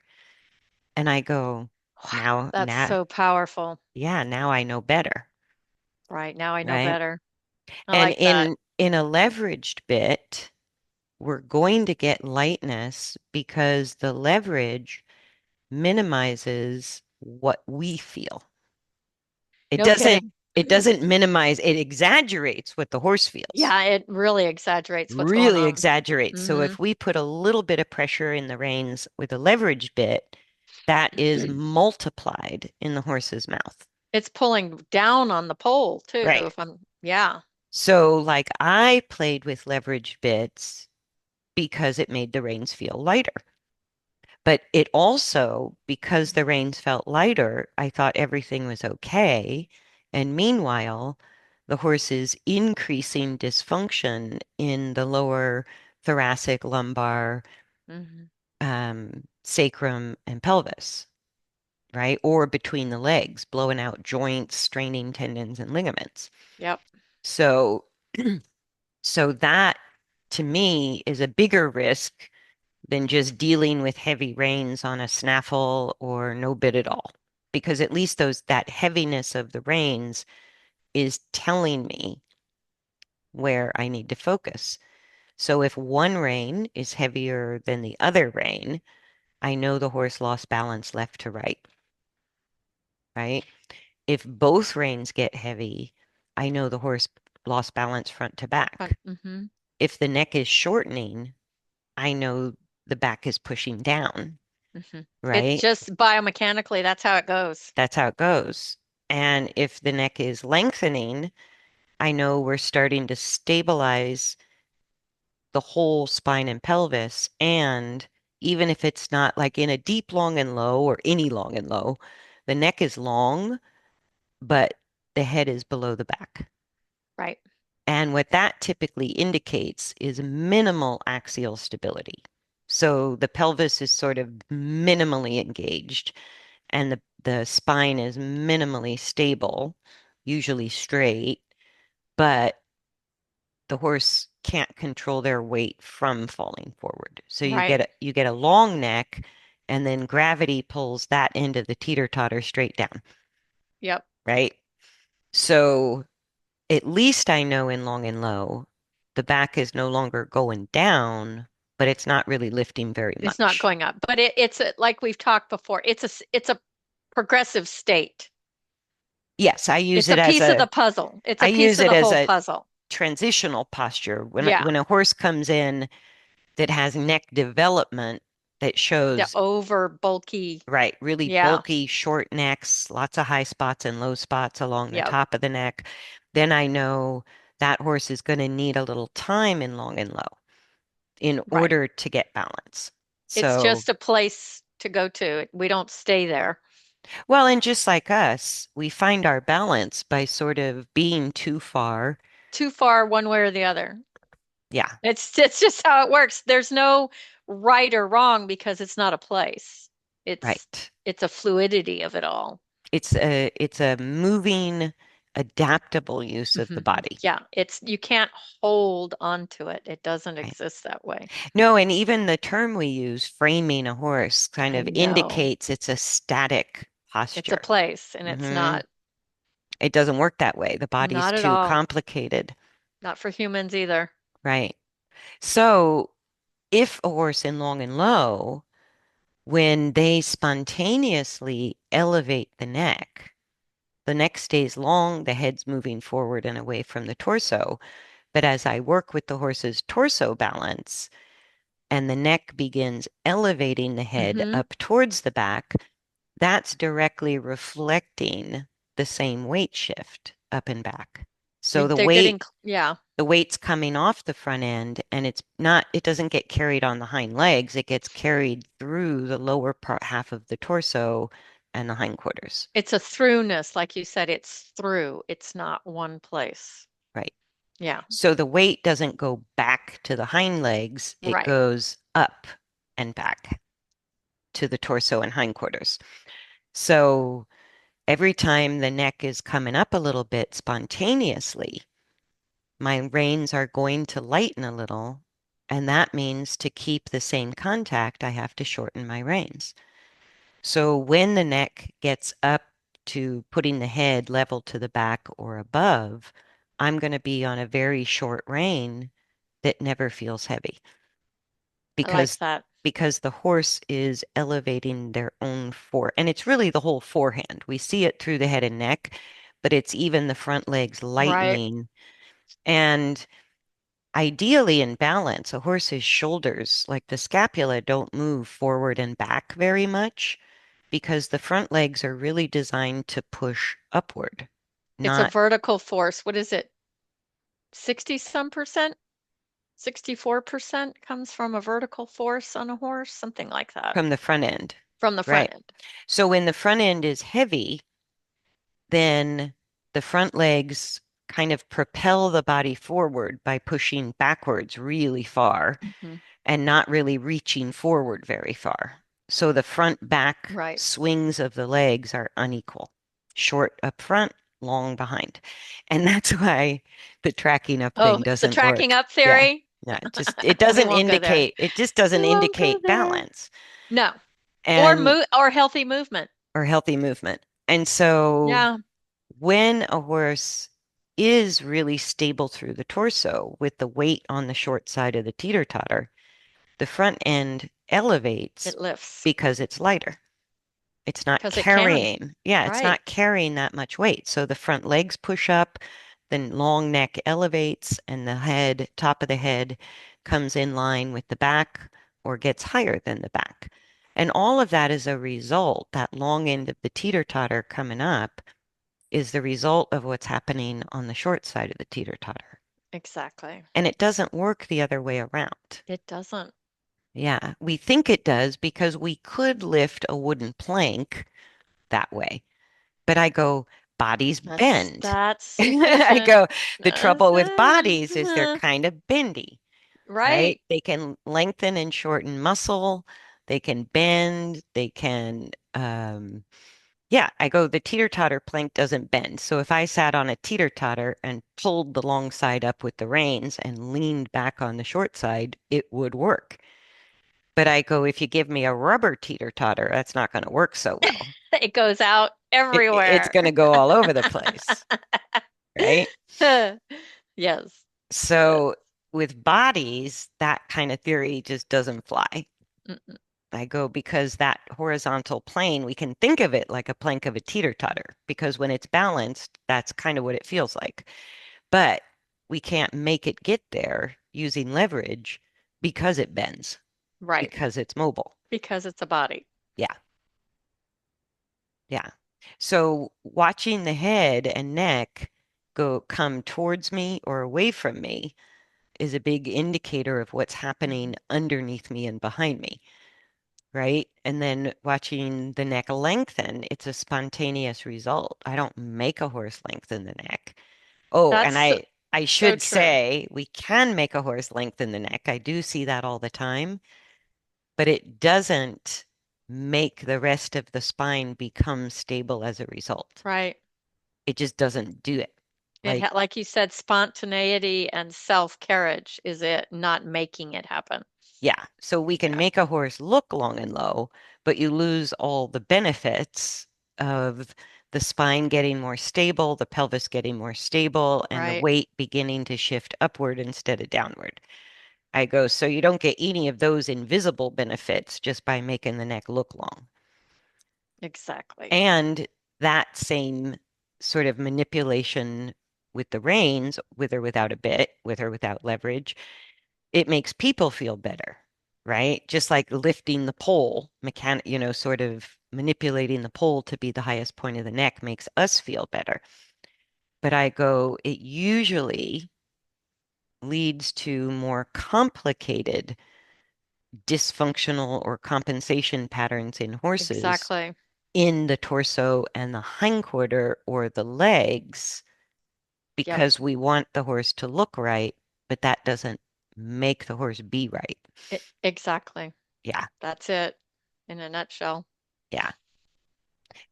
And I go, Wow, that's now, so powerful. yeah, now I know better, Right. Now I know right? better. I And like that. in a leveraged bit, we're going to get lightness because the leverage minimizes what we feel. It No doesn't kidding. it doesn't minimize, it exaggerates what the horse feels. Yeah, it really exaggerates what's going Really on. exaggerates. So Hmm. if we put a little bit of pressure in the reins with a leverage bit, that is multiplied in the horse's mouth. It's pulling down on the pole too. Right. If I'm, yeah. So like I played with leverage bits because it made the reins feel lighter. But it also, because the reins felt lighter, I thought everything was okay. And meanwhile, the horse is increasing dysfunction in the lower thoracic, lumbar, Hmm. sacrum, and pelvis, right? Or between the legs, blowing out joints, straining tendons and ligaments. Yep. So, so that to me is a bigger risk than just dealing with heavy reins on a snaffle or no bit at all. Because at least that heaviness of the reins is telling me where I need to focus. So if one rein is heavier than the other rein, I know the horse lost balance left to right, right? If both reins get heavy, I know the horse lost balance front to back. Mm-hmm. If the neck is shortening, I know the back is pushing down, Hmm. It right? just biomechanically, that's how it goes. That's how it goes. And if the neck is lengthening, I know we're starting to stabilize the whole spine and pelvis. And even if it's not like in a deep long and low or any long and low, the neck is long, but the head is below the back. Right. And what that typically indicates is minimal axial stability. So the pelvis is sort of minimally engaged and the spine is minimally stable, usually straight, but the horse can't control their weight from falling forward. So Right. you get a long neck and then gravity pulls that end of the teeter-totter straight down, Yep. right? So at least I know in long and low, the back is no longer going down, but it's not really lifting very It's not much. going up, but like we've talked before, it's a progressive state. Yes, I use It's a it as piece of the puzzle. It's I a piece use of it the as whole a puzzle. transitional posture. Yeah. When a horse comes in that has neck development that The shows, over bulky. right, really Yeah. bulky, short necks, lots of high spots and low spots along the Yep. top of the neck, then I know that horse is going to need a little time in long and low in Right. order to get balance. It's So, just a place to go to. We don't stay there. well, and just like us, we find our balance by sort of being too far. Too far one way or the other. Yeah, It's just how it works. There's no right or wrong because it's not a place. It's right. it's a fluidity of it all. It's a moving, adaptable use of the Mhm. body. Yeah, it's you can't hold onto it. It doesn't Right. exist that way. No, and even the term we use, framing a horse, kind I of know. indicates it's a static It's a posture. place and it's Hmm. not It doesn't work that way. The body's not at too all. complicated. Not for humans either. Right. So if a horse in long and low, when they spontaneously elevate the neck stays long, the head's moving forward and away from the torso. But as I work with the horse's torso balance and the neck begins elevating the head Hmm. up towards the back, that's directly reflecting the same weight shift up and back. So They're getting, yeah, the weight's coming off the front end and it doesn't get carried on the hind legs. It gets carried through the lower part half of the torso and the hindquarters. it's a throughness, like you said, it's through. It's not one place. Right. Yeah, So the weight doesn't go back to the hind legs. It right. goes up and back to the torso and hindquarters. So every time the neck is coming up a little bit spontaneously, my reins are going to lighten a little. And that means to keep the same contact, I have to shorten my reins. So when the neck gets up to putting the head level to the back or above, I'm going to be on a very short rein that never feels heavy I like because that. the horse is elevating their own fore, and it's really the whole forehand. We see it through the head and neck, but it's even the front legs Right. lightening. And ideally in balance, a horse's shoulders, like the scapula, don't move forward and back very much because the front legs are really designed to push upward, It's a not vertical force. What is it? 60 some percent? 64% comes from a vertical force on a horse, something like that, from the front end. from the front Right. end. So when the front end is heavy, then the front legs kind of propel the body forward by pushing backwards really far Hmm. and not really reaching forward very far. So the front back Right. swings of the legs are unequal, short up front, long behind. And that's why the tracking up thing Oh, the doesn't tracking work. up Yeah. theory? Yeah, We won't go there. it just We doesn't won't go indicate there. balance No. Or and move or healthy movement. or healthy movement. And so Yeah. when a horse is really stable through the torso with the weight on the short side of the teeter-totter, the front end elevates It lifts because it's lighter. It's not because it can. carrying, yeah, it's Right. not carrying that much weight. So the front legs push up, the long neck elevates, and the head, top of the head, comes in line with the back or gets higher than the back. And all of that is a result, that long end of the teeter-totter coming up is the result of what's happening on the short side of the teeter-totter. Exactly. And it doesn't work the other way around. It doesn't. Yeah, we think it does because we could lift a wooden plank that way. But I go, bodies bend. That's I sufficient. go, the That's trouble with bodies is they're it. kind of bendy, right? Right. They can lengthen and shorten muscle. They can bend. They can, yeah, I go, the teeter-totter plank doesn't bend. So if I sat on a teeter-totter and pulled the long side up with the reins and leaned back on the short side, it would work. But I go, if you give me a rubber teeter-totter, that's not going to work so well. It goes out It's everywhere. going to go all over the place, right? Yes. Yes. So with bodies, that kind of theory just doesn't fly. Mm-mm. I go because that horizontal plane, we can think of it like a plank of a teeter-totter because when it's balanced, that's kind of what it feels like. But we can't make it get there using leverage because it bends, Right. because it's mobile. Because it's a body. Yeah, yeah. So watching the head and neck come towards me or away from me is a big indicator of what's happening Mhm. underneath me and behind me, right? And then watching the neck lengthen, it's a spontaneous result. I don't make a horse lengthen the neck. Oh, and That's I so should true. say we can make a horse lengthen the neck. I do see that all the time, but it doesn't make the rest of the spine become stable as a result. Right. It just doesn't do it. It Like, ha like you said, spontaneity and self-carriage is it, not making it happen. yeah, so we can Yeah. make a horse look long and low, but you lose all the benefits of the spine getting more stable, the pelvis getting more stable, and the Right. weight beginning to shift upward instead of downward. I go, so you don't get any of those invisible benefits just by making the neck look long. Exactly. And that same sort of manipulation with the reins, with or without a bit, with or without leverage, it makes people feel better, right? Just like lifting the pole, sort of manipulating the pole to be the highest point of the neck makes us feel better. But I go, it usually leads to more complicated dysfunctional or compensation patterns in horses Exactly. in the torso and the hindquarter or the legs Yep. because we want the horse to look right, but that doesn't make the horse be right. Exactly. Yeah, That's it in a nutshell. yeah.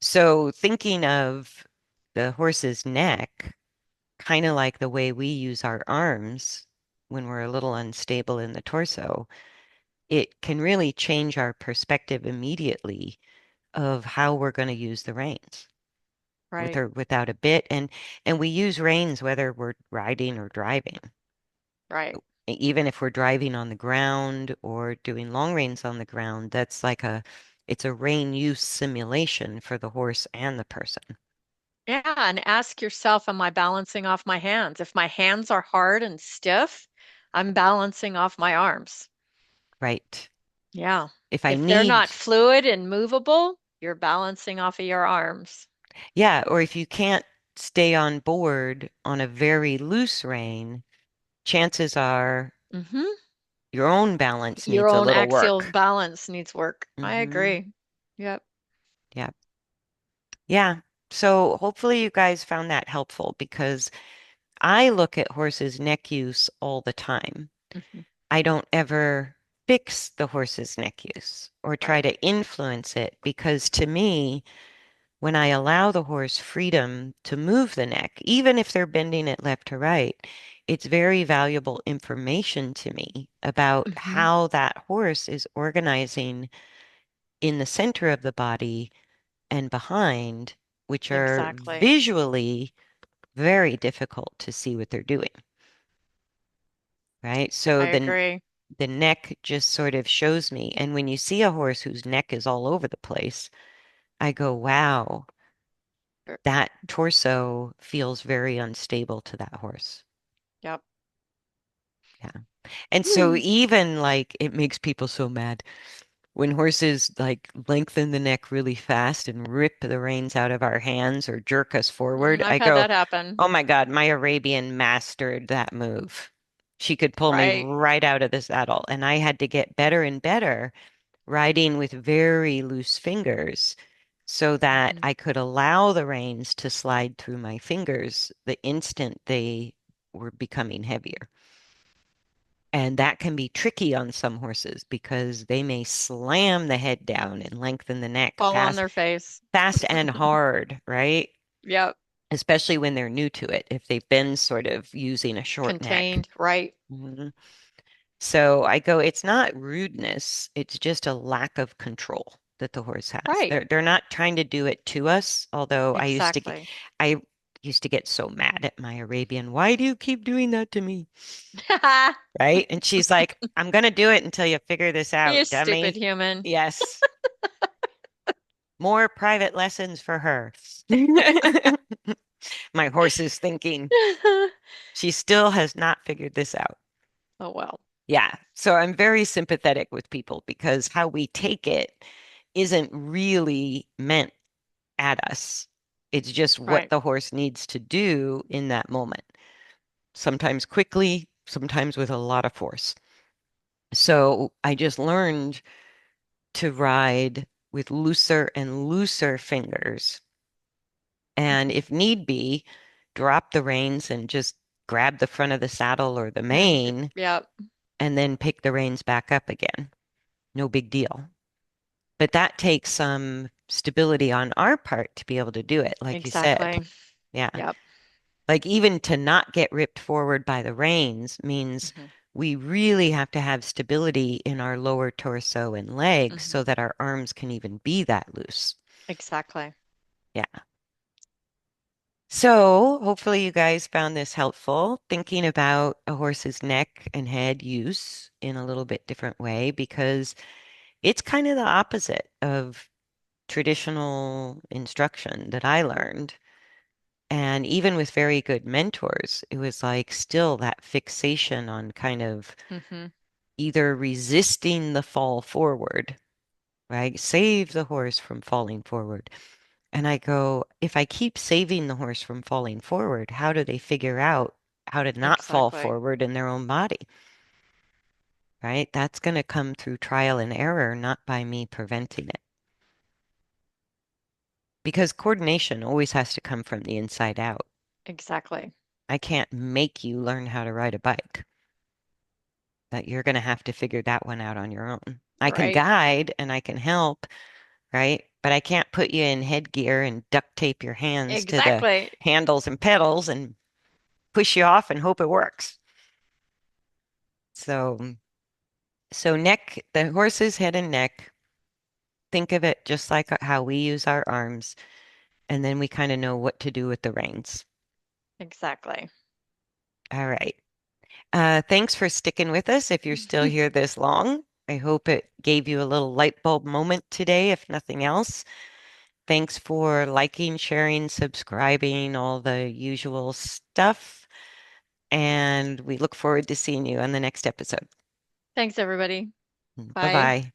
So thinking of the horse's neck, kind of like the way we use our arms when we're a little unstable in the torso, it can really change our perspective immediately of how we're going to use the reins with Right. or without a bit. And we use reins whether we're riding or driving. Right. Even if we're driving on the ground or doing long reins on the ground, it's a rein use simulation for the horse and the person. Yeah, and ask yourself, am I balancing off my hands? If my hands are hard and stiff, I'm balancing off my arms. Right. Yeah. If I If they're need, not fluid and movable, you're balancing off of your arms. yeah, or if you can't stay on board on a very loose rein, chances are Hmm. your own balance Your needs a own little axial work. balance needs work. I Hmm. agree. Yep. Yeah. Yeah. So hopefully you guys found that helpful because I look at horses' neck use all the time. Hmm. I don't ever fix the horse's neck use or try Right. to influence it because to me, when I allow the horse freedom to move the neck, even if they're bending it left to right, it's very valuable information to me about Hmm. how that horse is organizing in the center of the body and behind, which are Exactly. visually very difficult to see what they're doing, right? I So agree. the neck just sort of shows me. And when you see a horse whose neck is all over the place, I go, wow, Er, that torso feels very unstable to that horse. Yep. Yeah. And so even like it makes people so mad when horses like lengthen the neck really fast and rip the reins out of our hands or jerk us forward. I've I had go, that happen. oh my God, my Arabian mastered that move. She could pull me Right. right out of the saddle. And I had to get better and better riding with very loose fingers so that Hmm. I could allow the reins to slide through my fingers the instant they were becoming heavier. And that can be tricky on some horses because they may slam the head down and lengthen the neck Fall on their face. fast and hard, right? Yep. Especially when they're new to it, if they've been sort of using a short neck. Contained. Right. Mhm. So I go, it's not rudeness, it's just a lack of control that the horse has. Right. They're not trying to do it to us, although Exactly. I used to get so mad at my Arabian. Why do you keep doing that to me? Right? And she's like, I'm gonna do it until you figure this You out, stupid dummy. human. Yes. More private lessons for her. My horse is thinking she still has not figured this out. Oh well. Yeah. So I'm very sympathetic with people because how we take it isn't really meant at us. It's just what Right. the horse needs to do in that moment. Sometimes quickly, sometimes with a lot of force. So I just learned to ride with looser and looser fingers. And Mhm. if need be, drop the reins and just grab the front of the saddle or the And mane yeah, and then pick the reins back up again. No big deal. But that takes some stability on our part to be able to do it, like you said. exactly. Yeah. Yep. Like even to not get ripped forward by the reins means Hmm. we really have to have stability in our lower torso and legs Hmm. so that our arms can even be that loose. Exactly. Yeah. So hopefully you guys found this helpful, thinking about a horse's neck and head use in a little bit different way because it's kind of the opposite of traditional instruction that I learned. And even with very good mentors, it was like still that fixation on kind of Hmm. either resisting the fall forward, right? Save the horse from falling forward. And I go, if I keep saving the horse from falling forward, how do they figure out how to not fall Exactly. forward in their own body, right? That's going to come through trial and error, not by me preventing it. Because coordination always has to come from the inside out. Exactly. I can't make you learn how to ride a bike. That you're going to have to figure that one out on your own. I can Right. guide and I can help, right? But I can't put you in headgear and duct tape your hands to the Exactly. handles and pedals and push you off and hope it works. So, so neck, the horse's head and neck, think of it just like how we use our arms, and then we kind of know what to do with the reins. Exactly. All right. Thanks for sticking with us if you're still here this long. I hope it gave you a little light bulb moment today, if nothing else. Thanks for liking, sharing, subscribing, all the usual stuff. And we look forward to seeing you on the next episode. Thanks, everybody. Bye Bye. bye.